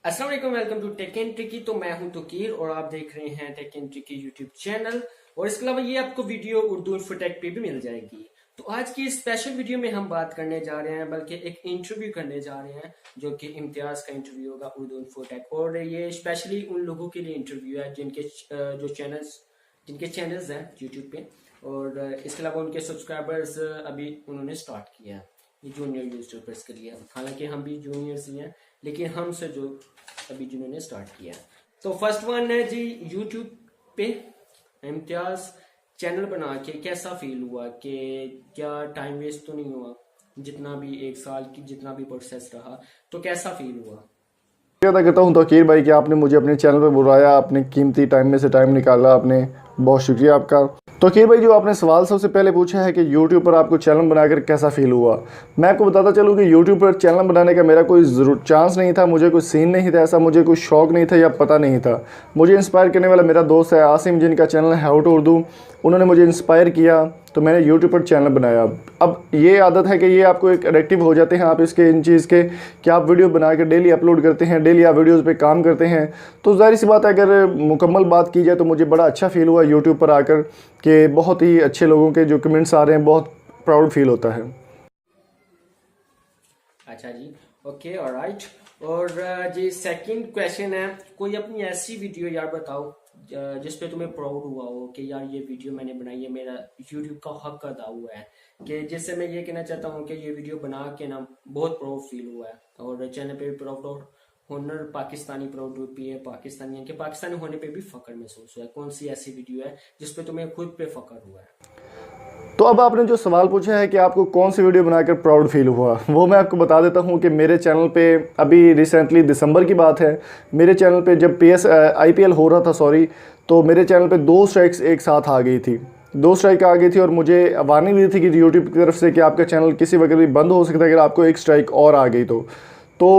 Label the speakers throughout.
Speaker 1: अस्सलाम वालेकुम, welcome to tech and tricky. तो मैं हूं तकीर और आप देख रहे हैं tech and tricky YouTube channel. और इसके अलावा ये आपको वीडियो उर्दू इन्फोटेक पे भी मिल जाएगी। तो आज की स्पेशल वीडियो में हम बात करने जा रहे हैं, बल्कि एक इंटरव्यू करने जा रहे हैं जो कि इम्तियाज का इंटरव्यू होगा उर्दू इन्फोटेक। और ये स्पेशली उन लोगों के लिए इंटरव्यू है जिनके चैनल्स हैं यूट्यूब पे। और इसके अलावा उनके सब्सक्राइबर्स अभी उन्होंने स्टार्ट किया है। ये जूनियर यूट्यूबर्स के लिए, हालांकि हम भी जूनियर्स ही हैं, लेकिन हमसे जो अभी जिन्होंने स्टार्ट किया। तो फर्स्ट वन है जी, यूट्यूब पे इम्तियाज चैनल बना के कैसा फील हुआ? कि क्या टाइम वेस्ट तो नहीं हुआ? जितना भी एक साल की जितना भी प्रोसेस रहा, तो कैसा फील हुआ?
Speaker 2: अदा करता हूँ तौकीर भाई कि आपने मुझे अपने चैनल पर बुलाया, अपने कीमती टाइम में से टाइम निकाला आपने, बहुत शुक्रिया आपका। तौकीर भाई, जो आपने सवाल सबसे पहले पूछा है कि यूट्यूब पर आपको चैनल बनाकर कैसा फ़ील हुआ, मैं आपको बताता चलूँ कि यूट्यूब पर चैनल बनाने का मेरा कोई ज़रूर चांस नहीं था, मुझे कोई सीन नहीं था, ऐसा मुझे कोई शौक़ नहीं था या पता नहीं था। मुझे इंस्पायर करने वाला मेरा दोस्त है आसिम, जिनका चैनल है हाउ टू उर्दू। उन्होंने मुझे इंस्पायर किया तो मैंने यूट्यूब पर चैनल बनाया। अब ये आदत है कि ये आपको एक एडिक्टिव हो जाते हैं आप इसके, इन चीज़ के, कि आप वीडियो बना के डेली अपलोड करते हैं, डेली आप वीडियोस पे काम करते हैं। तो ज़ाहिर सी बात है, अगर मुकम्मल बात की जाए तो मुझे बड़ा अच्छा फ़ील हुआ यूट्यूब पर आकर कि बहुत ही अच्छे लोगों के जो कमेंट्स आ रहे हैं, बहुत प्राउड फील होता है।
Speaker 1: अच्छा जी, ओके, ऑलराइट। और जी सेकंड क्वेश्चन है, कोई अपनी ऐसी वीडियो यार बताओ जिस पे तुम्हें प्राउड हुआ हो कि यार ये वीडियो मैंने बनाई है, मेरा यूट्यूब का हक अदा हुआ है। कि जिससे मैं ये कहना चाहता हूँ कि ये वीडियो बना के ना बहुत प्राउड फील हुआ है। और चैनल पे भी प्राउड और होनर पाकिस्तानी प्राउड भी है, पाकिस्तानी के पाकिस्तानी होने पे भी फख्र महसूस हुआ है। कौन सी ऐसी वीडियो है जिसपे तुम्हें खुद पे फख्र हुआ है?
Speaker 2: तो अब आपने जो सवाल पूछा है कि आपको कौन सी वीडियो बनाकर प्राउड फील हुआ, वो मैं आपको बता देता हूँ कि मेरे चैनल पे अभी रिसेंटली दिसंबर की बात है, मेरे चैनल पे जब IPL हो रहा था, तो मेरे चैनल पे 2 स्ट्राइक्स एक साथ आ गई थी। 2 स्ट्राइक आ गई थी और मुझे वार्निंग दी थी कि यूट्यूब की तरफ से कि आपका चैनल किसी वक्त भी बंद हो सकता है अगर आपको 1 स्ट्राइक और आ गई तो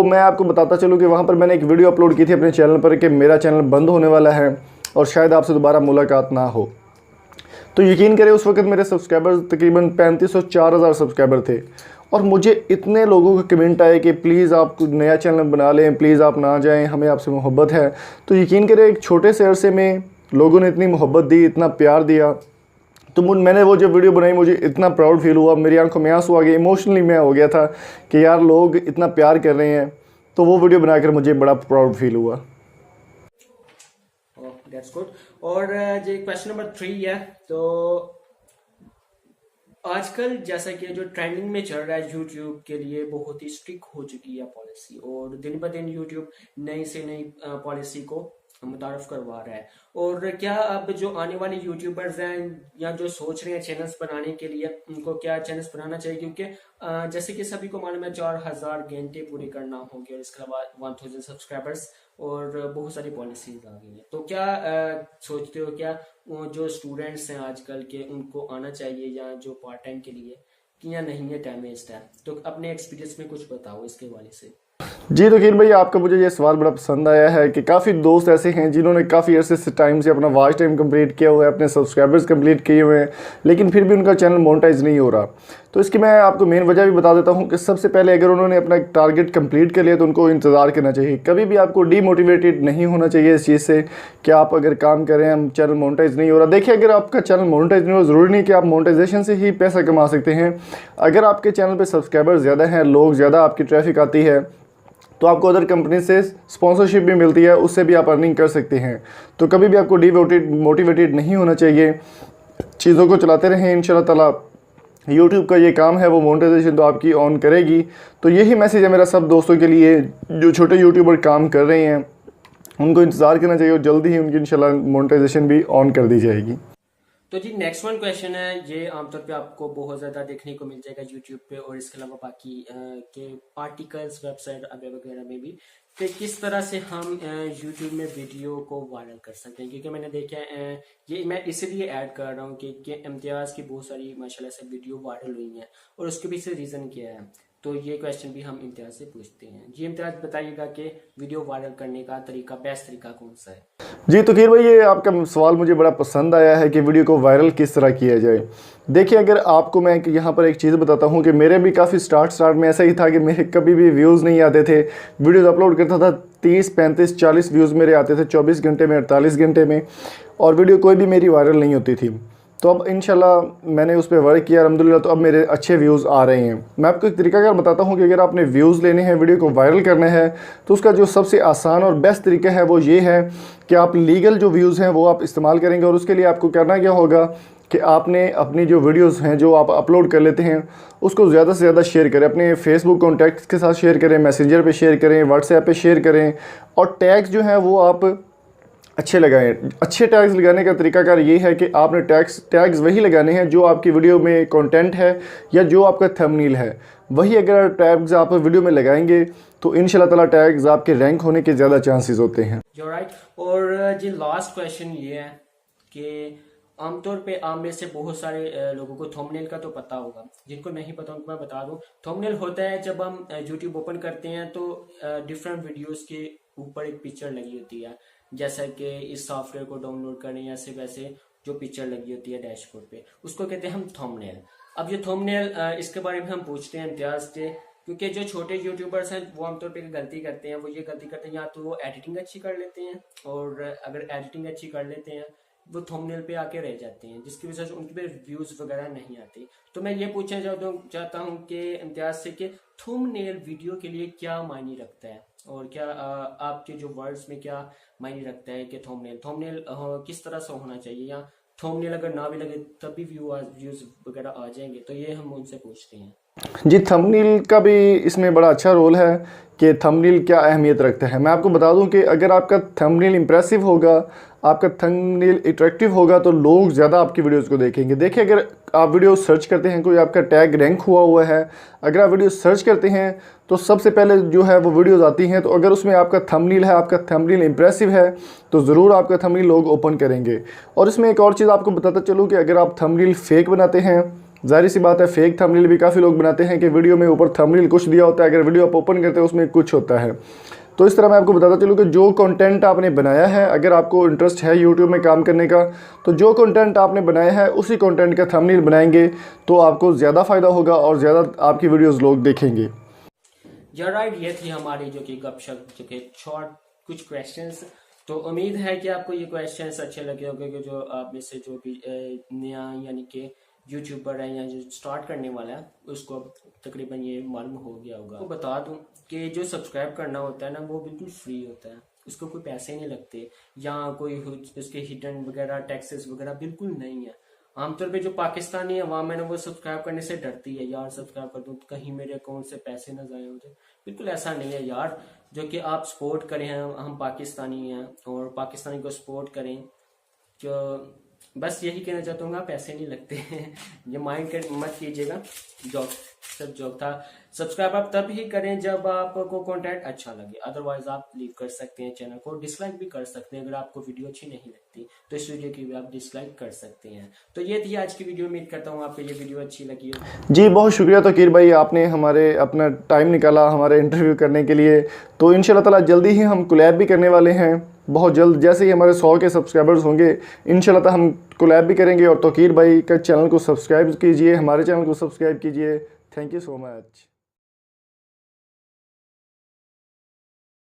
Speaker 2: मैं आपको बताता चलूँ कि वहाँ पर मैंने एक वीडियो अपलोड की थी अपने चैनल पर कि मेरा चैनल बंद होने वाला है और शायद आपसे दोबारा मुलाकात ना हो। तो यकीन करें, उस वक्त मेरे सब्सक्राइबर्स तकरीबन 3504,000 सब्सक्राइबर थे और मुझे इतने लोगों के कमेंट आए कि प्लीज़ आप नया चैनल बना लें, प्लीज़ आप ना जाएं, हमें आपसे मोहब्बत है। तो यकीन करें, एक छोटे से अरसे में लोगों ने इतनी मोहब्बत दी, इतना प्यार दिया। तो मैंने वो जब वीडियो बनाई, मुझे इतना प्राउड फील हुआ, मेरी आंखों में आंसू आ गए, इमोशनली मैं हो गया था कि यार लोग इतना प्यार कर रहे हैं। तो वो वीडियो बनाकर मुझे बड़ा प्राउड फील हुआ।
Speaker 1: That's good. और जो क्वेश्चन नंबर 3 है, तो आजकल जैसा कि जो ट्रेंडिंग में चल रहा है, यूट्यूब के लिए बहुत ही स्ट्रिक्ट हो चुकी है पॉलिसी, और दिन ब दिन यूट्यूब नई से नई पॉलिसी को मुतारफ करवा रहा है। और क्या अब जो आने वाले यूट्यूबर्स हैं या जो सोच रहे हैं चैनल्स बनाने के लिए, उनको क्या चैनल्स बनाना चाहिए? क्योंकि जैसे कि सभी को मालूम है 4000 घंटे पूरे करना होंगे, और इसके बाद 1000 सब्सक्राइबर्स और बहुत सारी पॉलिसीज आ गई हैं। तो क्या सोचते हो, क्या वो जो स्टूडेंट्स हैं आजकल के, उनको आना चाहिए या जो पार्ट टाइम के लिए, कि या नहीं, ये टाइम वेस्ट है? तो अपने एक्सपीरियंस में कुछ बताओ इसके हवाले से।
Speaker 2: जी तकीर भाई, आपका मुझे ये सवाल बड़ा पसंद आया है कि काफ़ी दोस्त ऐसे हैं जिन्होंने काफ़ी अरसे से टाइम से अपना वॉच टाइम कंप्लीट किया हुआ है, अपने सब्सक्राइबर्स कंप्लीट किए हुए हैं, लेकिन फिर भी उनका चैनल मोनेटाइज नहीं हो रहा। तो इसकी मैं आपको मेन वजह भी बता देता हूँ कि सबसे पहले अगर उन्होंने अपना टारगेट कंप्लीट कर लिया तो उनको इंतज़ार करना चाहिए। कभी भी आपको डीमोटिवेटेड नहीं होना चाहिए इस चीज़ से कि आप अगर काम कर रहे हैं, चैनल मोनेटाइज नहीं हो रहा। देखिए, अगर आपका चैनल मोनेटाइज नहीं हो, ज़रूरी नहीं कि आप मोनेटाइजेशन से ही पैसा कमा सकते हैं। अगर आपके चैनल पर सब्सक्राइबर ज़्यादा हैं, लोग ज़्यादा, आपकी ट्रैफिक आती है, तो आपको अदर कंपनी से स्पॉन्सरशिप भी मिलती है, उससे भी आप अर्निंग कर सकते हैं। तो कभी भी आपको मोटिवेटेड नहीं होना चाहिए, चीज़ों को चलाते रहें। इंशाल्लाह ताला यूट्यूब का ये काम है, वो मोनेटाइजेशन तो आपकी ऑन करेगी। तो यही मैसेज है मेरा सब दोस्तों के लिए जो छोटे यूट्यूबर काम कर रहे हैं, उनको इंतज़ार करना चाहिए और जल्दी ही उनकी इंशाल्लाह मोनेटाइजेशन भी ऑन कर दी जाएगी।
Speaker 1: तो जी नेक्स्ट वन क्वेश्चन है, ये आमतौर पे आपको बहुत ज़्यादा देखने को मिल जाएगा यूट्यूब पे और इसके अलावा बाकी के आर्टिकल्स, वेबसाइट वगैरह में भी, कि किस तरह से हम यूट्यूब में वीडियो को वायरल कर सकते हैं? क्योंकि मैंने देखा है, ये मैं इसलिए ऐड कर रहा हूँ कि इम्तियाज़ की बहुत सारी माशाल्लाह से वीडियो वायरल हुई हैं, और उसके पीछे रीज़न क्या है। तो ये क्वेश्चन भी हम इम्तियाज़ से पूछते हैं। जी इम्तियाज़, बताइएगा कि वीडियो वायरल करने का तरीका, बेस्ट तरीका कौन सा है?
Speaker 2: जी तकीर भाई, ये आपका सवाल मुझे बड़ा पसंद आया है कि वीडियो को वायरल किस तरह किया जाए। देखिए, अगर आपको मैं यहाँ पर एक चीज़ बताता हूँ कि मेरे भी काफ़ी स्टार्ट में ऐसा ही था कि मेरे कभी भी व्यूज़ नहीं आते थे। वीडियोज़ अपलोड करता था, 30, 35, 40 व्यूज़ मेरे आते थे 24 घंटे में, 48 घंटे में, और वीडियो कोई भी मेरी वायरल नहीं होती थी। तो अब इंशाल्लाह मैंने उस पर वर्क किया अल्हम्दुलिल्लाह, तो अब मेरे अच्छे व्यूज़ आ रहे हैं। मैं आपको एक तरीकाकार बताता हूँ कि अगर आपने व्यूज़ लेने हैं, वीडियो को वायरल करना है, तो उसका जो सबसे आसान और बेस्ट तरीका है वो ये है कि आप लीगल जो व्यूज़ हैं वो आप इस्तेमाल करेंगे। और उसके लिए आपको करना क्या होगा कि आपने अपनी जो वीडियोज़ हैं जो आप अपलोड कर लेते हैं उसको ज़्यादा से ज़्यादा शेयर करें, अपने फेसबुक कॉन्टैक्ट्स के साथ शेयर करें, मैसेंजर पे शेयर करें, व्हाट्सएप पे शेयर करें, और टैग्स जो हैं वो आप अच्छे लगाएं। अच्छे टैग्स लगाने का तरीकाकार ये है कि आपने टैग्स वही लगाने हैं जो आपकी वीडियो में कंटेंट है या जो आपका थंबनेल है, वही अगर टैग्स आप वीडियो में लगाएंगे तो इंशाल्लाह ताला टैग्स आपके रैंक होने के ज़्यादा चांसेस होते हैं।
Speaker 1: राइट। और जी लास्ट क्वेश्चन ये है कि आमतौर पे आप में से बहुत सारे लोगों को थंबनेल का तो पता होगा, जिनको नहीं पता उनको मैं बता दूं। थंबनेल होता है जब हम यूट्यूब ओपन करते हैं तो डिफरेंट वीडियोस के ऊपर एक पिक्चर लगी होती है, जैसा कि इस सॉफ्टवेयर को डाउनलोड करें या ऐसे वैसे जो पिक्चर लगी होती है डैशबोर्ड पे, उसको कहते हैं हम थंबनेल। अब ये थंबनेल इसके बारे में हम पूछते हैं इम्तियाज से, क्योंकि जो छोटे यूट्यूबर्स हैं वो आमतौर पे गलती करते हैं, वो ये गलती करते हैं या तो वो एडिटिंग अच्छी कर लेते हैं, और अगर एडिटिंग अच्छी कर लेते हैं वो थंबनेल पे आके रह जाते हैं, जिसकी वजह से उनके पे व्यूज वगैरह नहीं आते। तो मैं ये पूछना चाहता हूँ कि इम्तियाज से कि थंबनेल वीडियो के लिए क्या मायने रखता है, और क्या आपके जो वर्ड्स में क्या मायने रखता है कि थंबनेल किस तरह से होना चाहिए, या थंबनेल अगर ना भी लगे तब भी व्यूज वगैरह आ जाएंगे। तो ये हम उनसे पूछते हैं।
Speaker 2: जी, थंबनेल का भी इसमें बड़ा अच्छा रोल है कि थंबनेल क्या अहमियत रखता है। मैं आपको बता दूं कि अगर आपका थंबनेल इंप्रेसिव होगा, आपका थंबनेल अट्रैक्टिव होगा, तो लोग ज़्यादा आपकी वीडियोस को देखेंगे। देखिए, अगर आप वीडियो सर्च करते हैं, कोई आपका टैग रैंक हुआ है, अगर आप वीडियो सर्च करते हैं तो सबसे पहले जो है वो वीडियोज़ आती हैं। तो अगर उसमें आपका थंबनेल है, आपका थंबनेल इंप्रेसिव है, तो ज़रूर आपका थंबनेल लोग ओपन करेंगे। और इसमें एक और चीज़ आपको बताता चलूँ कि अगर आप थंबनेल फेक बनाते हैं, ज़ाहिर सी बात है फेक थंबनेल भी काफ़ी लोग बनाते हैं कि वीडियो में ऊपर थंबनेल कुछ दिया होता है, अगर वीडियो आप ओपन करते हैं उसमें कुछ होता है। तो इस तरह मैं आपको बताता चलूँ कि जो कंटेंट आपने बनाया है, अगर आपको इंटरेस्ट है यूट्यूब में काम करने का, तो जो कंटेंट आपने बनाया है उसी कंटेंट का थंबनेल बनाएंगे तो आपको ज़्यादा फ़ायदा होगा और ज़्यादा आपकी वीडियोज़ लोग देखेंगे।
Speaker 1: राइट, ये थी हमारी जो कि गपशप, जो कि शॉर्ट कुछ क्वेश्चंस। तो उम्मीद है कि आपको ये क्वेश्चंस अच्छे लगे होंगे, कि जो आप में से जो भी नया यानी कि यूट्यूबर है या जो स्टार्ट करने वाला है उसको अब तकरीबन ये मालूम हो गया होगा। तो बता दूं कि जो सब्सक्राइब करना होता है ना वो बिल्कुल फ्री होता है, उसको कोई पैसे नहीं लगते, या कोई उसके हिडन वगैरह टैक्सेस वगैरह बिल्कुल नहीं है। आमतौर पे जो पाकिस्तानी अवाम है ना वो सब्सक्राइब करने से डरती है, यार सब्सक्राइब कर दूं तो कहीं मेरे अकाउंट से पैसे ना जाए हो जाए। बिल्कुल ऐसा नहीं है यार, जो कि आप सपोर्ट करें, हम पाकिस्तानी हैं और पाकिस्तानी को सपोर्ट करें। जो बस यही कहना चाहता हूँ, पैसे नहीं लगते हैं, ये माइंड कर मत कीजिएगा, जॉब था। सब्सक्राइब आप तब ही करें जब आपको कंटेंट अच्छा लगे, अदरवाइज आप लीव कर सकते हैं चैनल को, डिसलाइक भी कर सकते हैं। अगर आपको वीडियो अच्छी नहीं लगती तो इस वीडियो की भी आप डिसलाइक कर सकते हैं। तो ये थी आज की वीडियो, उम्मीद करता हूँ आपको ये वीडियो अच्छी लगी हो।
Speaker 2: जी, बहुत शुक्रिया तकीर भाई, आपने हमारे अपना टाइम निकाला हमारे इंटरव्यू करने के लिए। तो इंशाल्लाह ताला जल्दी ही हम कोलैब भी करने वाले हैं, बहुत जल्द, जैसे ही हमारे 100 के सब्सक्राइबर्स होंगे इंशाल्लाह ताला हम कोलैब भी करेंगे। और तकीर भाई का चैनल को सब्सक्राइब कीजिए, हमारे चैनल को सब्सक्राइब कीजिए। Thank you so much.